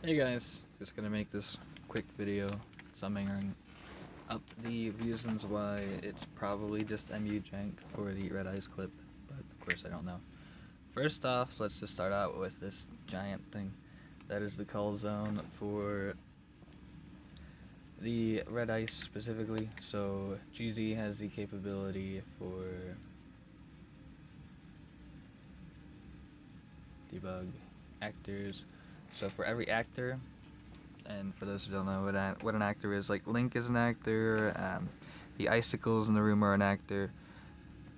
Hey guys, just gonna make this quick video summing up the reasons why it's probably just MU jank for the Red Ice clip, but of course I don't know. First off, let's just start out with this giant thing. That is the cull zone for the Red Ice specifically. So GZ has the capability for debug actors. So for every actor, and for those who don't know what an actor is, like Link is an actor, the icicles in the room are an actor,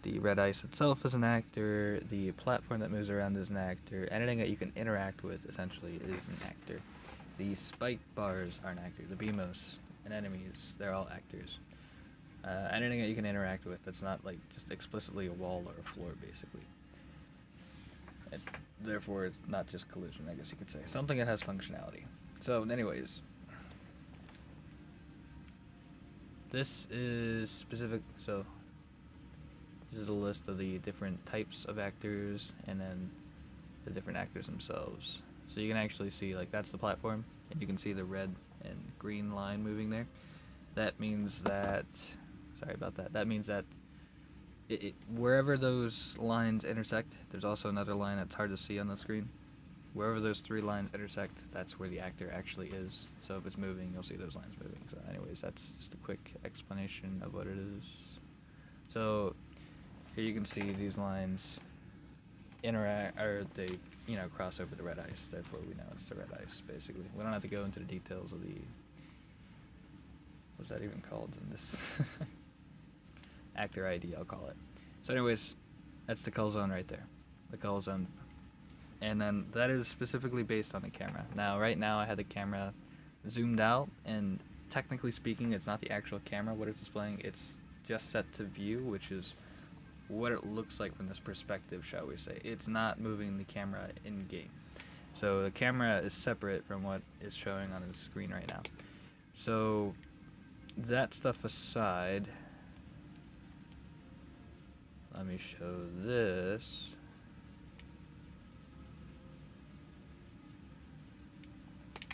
the red ice itself is an actor, the platform that moves around is an actor, anything that you can interact with essentially is an actor. The spike bars are an actor, the BMOS and enemies, they're all actors. Anything that you can interact with that's not like just explicitly a wall or a floor basically. And therefore it's not just collision, I guess you could say. Something that has functionality. So anyways, this is specific, so this is a list of the different types of actors and then the different actors themselves. So you can actually see, like, that's the platform, and you can see the red and green line moving there. That means that, sorry about that, that means that wherever those lines intersect, there's also another line that's hard to see on the screen. Wherever those three lines intersect, that's where the actor actually is. So if it's moving, you'll see those lines moving. So anyways, that's just a quick explanation of what it is. So here you can see these lines interact, or they, cross over the red ice. Therefore, we know it's the red ice, basically. We don't have to go into the details of the, what's that even called in this? Actor ID, I'll call it. So anyways, that's the cull zone right there. The cull zone. And then that is specifically based on the camera. Now, right now I had the camera zoomed out, and technically speaking, it's not the actual camera what it's displaying. It's just set to view, which is what it looks like from this perspective, shall we say. It's not moving the camera in-game. So the camera is separate from what is showing on the screen right now. So that stuff aside, let me show this.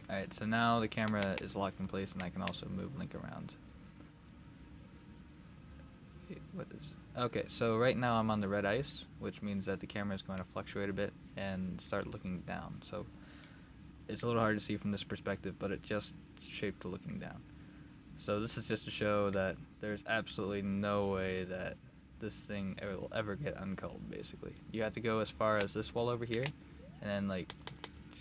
Alright, so now the camera is locked in place and I can also move Link around. What is it? Okay, so right now I'm on the red ice, which means that the camera is going to fluctuate a bit and start looking down. So it's a little hard to see from this perspective, but it just shaped to looking down. So this is just to show that there's absolutely no way that this thing will ever get unculled, basically. You have to go as far as this wall over here, and then like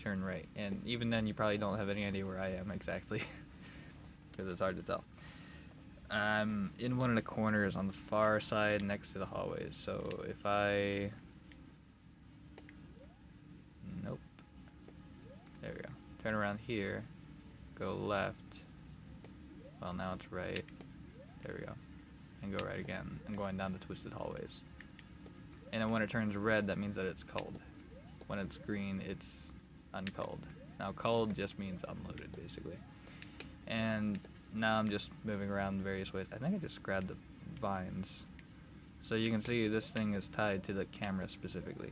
turn right. And even then you probably don't have any idea where I am exactly, because it's hard to tell. I'm in one of the corners on the far side next to the hallways, so if I... Nope. There we go. Turn around here, go left, well now it's right, there we go, and go right again. I'm going down the twisted hallways. And then when it turns red, that means that it's culled. When it's green, it's unculled. Now culled just means unloaded, basically. And now I'm just moving around in various ways. I think I just grabbed the vines. So you can see this thing is tied to the camera specifically.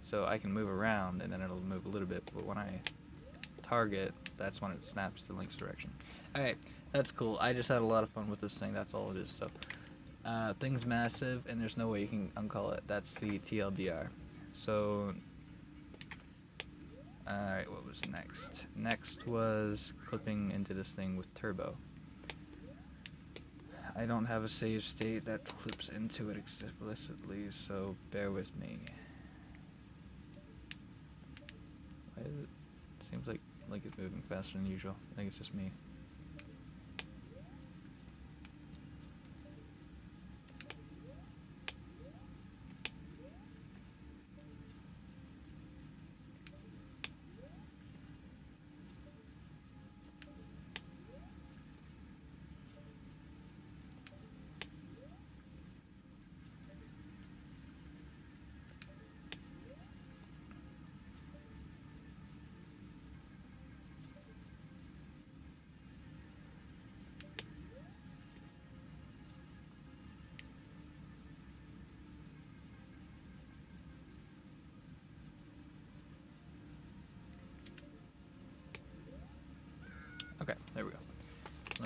So I can move around and then it'll move a little bit, but when I target, that's when it snaps to Link's direction. Alright, that's cool. I just had a lot of fun with this thing, that's all it is. So thing's massive and there's no way you can uncull it. That's the TLDR. So alright, what was next? Next was clipping into this thing with turbo. I don't have a save state that clips into it explicitly, so bear with me. Why is it? Seems like it's moving faster than usual. I think it's just me.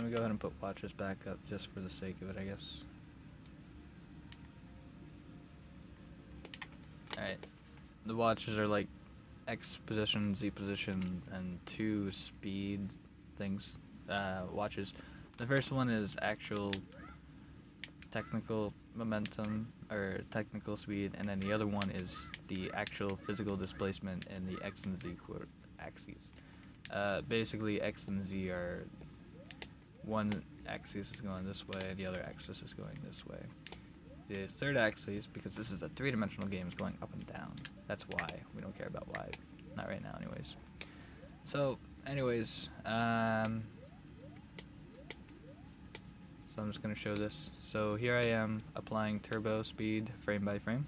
me go ahead and put watches back up just for the sake of it, I guess. Alright, the watches are like X position, Z position, and 2 speed things, watches. The first one is actual technical momentum, or technical speed, and then the other one is the actual physical displacement in the X and Z axes. Basically, X and Z are, one axis is going this way, the other axis is going this way. The third axis, because this is a 3-dimensional game, is going up and down. That's why. We don't care about why. Not right now, anyways. So, anyways, so I'm just going to show this. So here I am applying turbo speed frame by frame.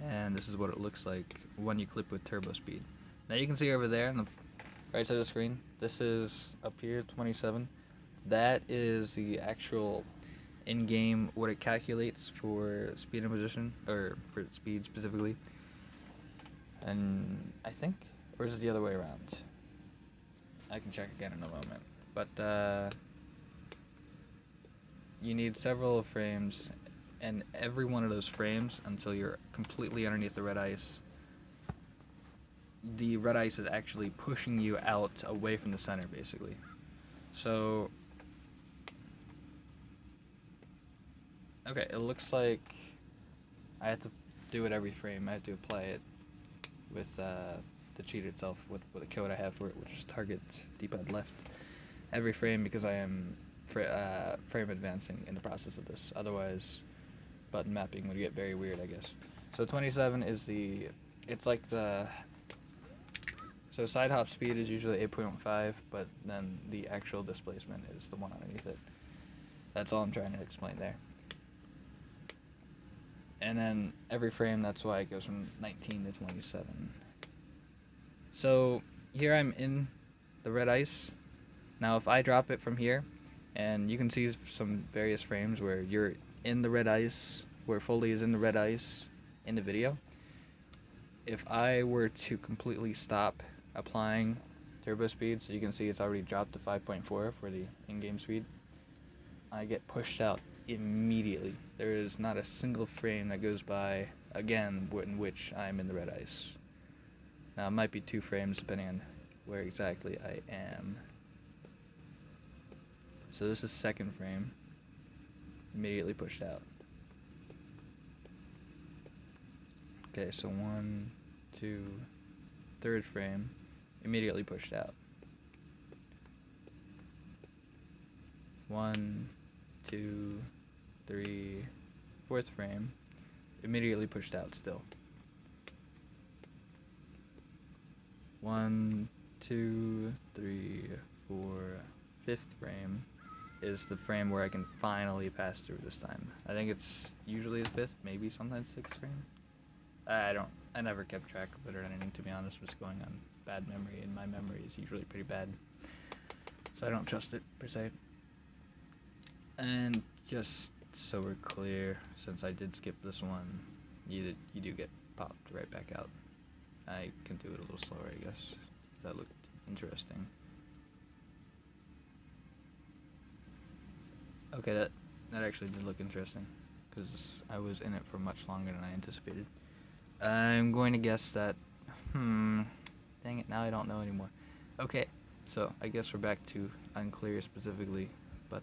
And this is what it looks like when you clip with turbo speed. Now you can see over there on the right side of the screen, this is up here, 27. That is the actual in-game, what it calculates for speed and position, or for speed specifically. And I think, or is it the other way around? I can check again in a moment. But you need several frames, and every one of those frames, until you're completely underneath the red ice, the red ice is actually pushing you out away from the center, basically. So, okay, it looks like I have to do it every frame. I have to apply it with the cheat itself, with the code I have for it, which is target D-pad left, every frame, because I am frame advancing in the process of this. Otherwise, button mapping would get very weird, I guess. So 27 is it's like so side hop speed is usually 8.5, but then the actual displacement is the one underneath it. That's all I'm trying to explain there. And then every frame, that's why it goes from 19 to 27. So here I'm in the red ice. Now if I drop it from here, and you can see some various frames where you're in the red ice, where Foley is in the red ice in the video. If I were to completely stop applying turbo speed, so you can see it's already dropped to 5.4 for the in-game speed, I get pushed out immediately. There is not a single frame that goes by, again, in which I'm in the red ice. Now, it might be 2 frames depending on where exactly I am. So this is second frame, immediately pushed out. Okay, so 1, 2, third frame, immediately pushed out. 1, 2, 3, fourth frame, immediately pushed out still. 1, 2, 3, 4, fifth frame is the frame where I can finally pass through this time. I think it's usually the 5th, maybe sometimes 6th frame. I never kept track of it or anything, to be honest. What's going on bad memory, and my memory is usually pretty bad, so I don't trust it per se. And just so we're clear, since I did skip this one, you do get popped right back out. I can do it a little slower, I guess. That looked interesting. Okay, that actually did look interesting, because I was in it for much longer than I anticipated. I'm going to guess that, dang it, now I don't know anymore. Okay, so I guess we're back to unclear specifically, but,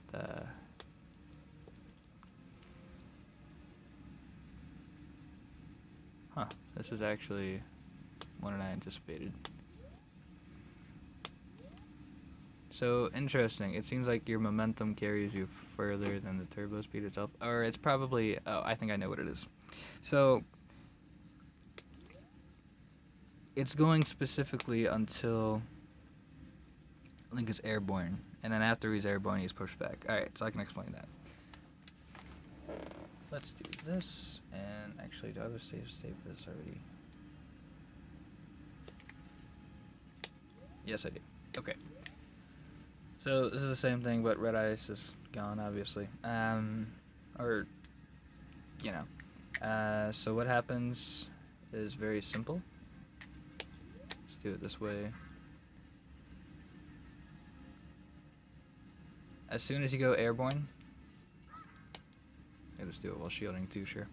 this is actually more than I anticipated. So, interesting. It seems like your momentum carries you further than the turbo speed itself. Or it's probably... Oh, I think I know what it is. So, it's going specifically until Link is airborne. And then after he's airborne, he's pushed back. Alright, so I can explain that. Let's do this. And actually, do I have a save state for this already? Yes, I do. Okay. So this is the same thing, but red ice is gone, obviously. So what happens is very simple. Let's do it this way. as soon as you go airborne, I'll just do it while shielding too, sure.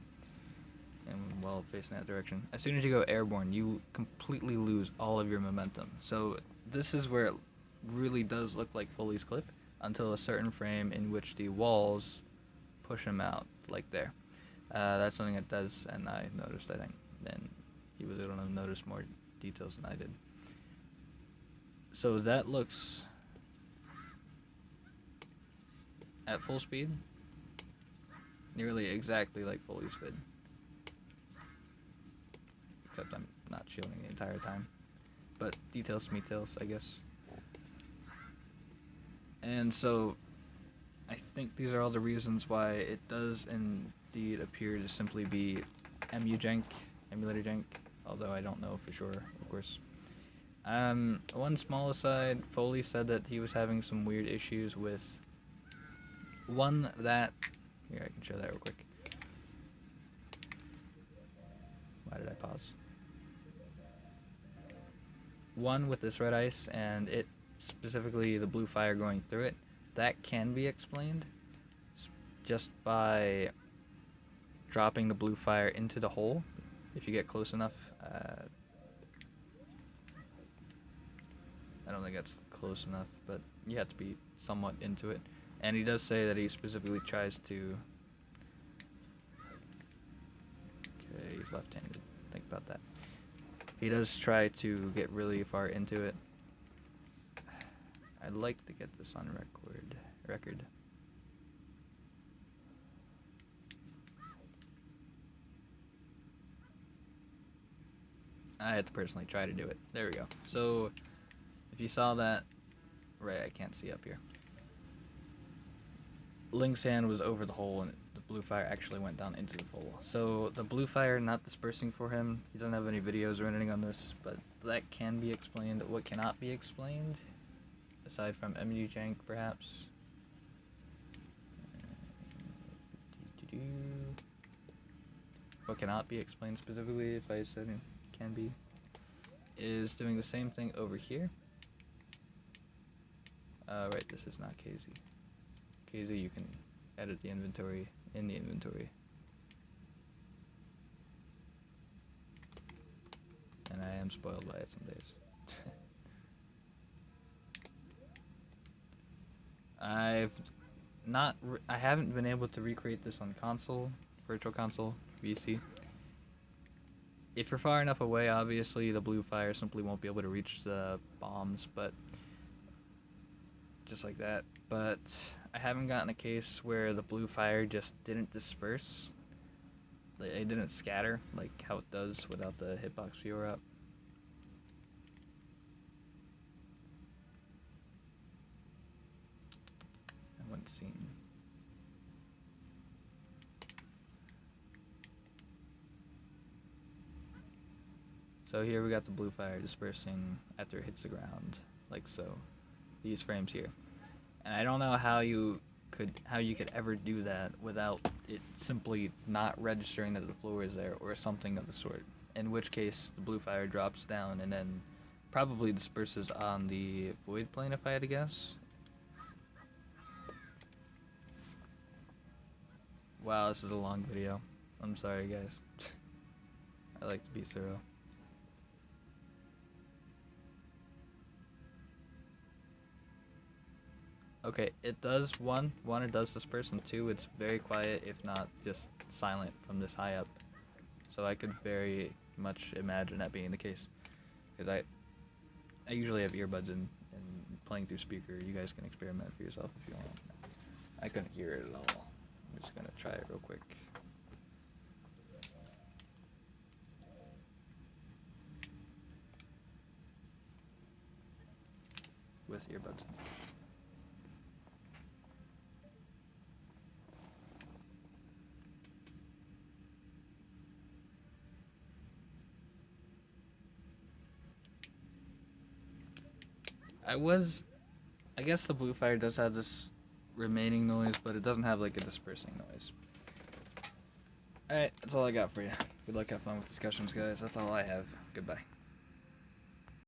And while facing that direction. As soon as you go airborne, you completely lose all of your momentum. So this is where it really does look like Foley's clip until a certain frame in which the walls push him out, like there. That's something that does, and I noticed, I think. And he was able to notice more details than I did. So that looks, at full speed, nearly exactly like Foley's vid. Except I'm not shielding the entire time. But details to me tells, I guess. And so, I think these are all the reasons why it does indeed appear to simply be emulator jank, although I don't know for sure, of course. One small aside, Foley said that he was having some weird issues with one that, here I can show that real quick. Why did I pause? One with this red ice and it, specifically the blue fire going through it, that can be explained just by dropping the blue fire into the hole if you get close enough. I don't think that's close enough, but you have to be somewhat into it. And he does say that he specifically tries to... Okay, he's left-handed. Think about that. He does try to get really far into it. I'd like to get this on record. I had to personally try to do it. There we go. So, if you saw that, right, I can't see up here. Link's hand was over the hole and the blue fire actually went down into the hole. So the blue fire not dispersing for him, he doesn't have any videos or anything on this, but that can be explained. What cannot be explained, aside from MU jank perhaps, what cannot be explained specifically, if I said it can be, is doing the same thing over here. Right, this is not KZ. KZ, you can edit the inventory in the inventory. And I am spoiled by it some days. I haven't been able to recreate this on console, Virtual Console, VC. If you're far enough away, obviously the blue fire simply won't be able to reach the bombs, but just like that. But I haven't gotten a case where the blue fire just didn't disperse. It didn't scatter like how it does without the hitbox viewer up. I haven't seen. So here we got the blue fire dispersing after it hits the ground, like so. These frames here. And I don't know how you could ever do that without it simply not registering that the floor is there or something of the sort. In which case the blue fire drops down and then probably disperses on the void plane, if I had to guess. Wow, this is a long video. I'm sorry, guys. I like to be thorough. Okay, it does, one, it does disperse, and two, it's very quiet, if not just silent from this high up. So I could very much imagine that being the case. Because I usually have earbuds in, and playing through speaker. You guys can experiment for yourself if you want. I couldn't hear it at all. I'm just going to try it real quick. With earbuds. I guess the blue fire does have this remaining noise, but it doesn't have like a dispersing noise. Alright, that's all I got for you. Good luck, have fun with discussions, guys. That's all I have. Goodbye.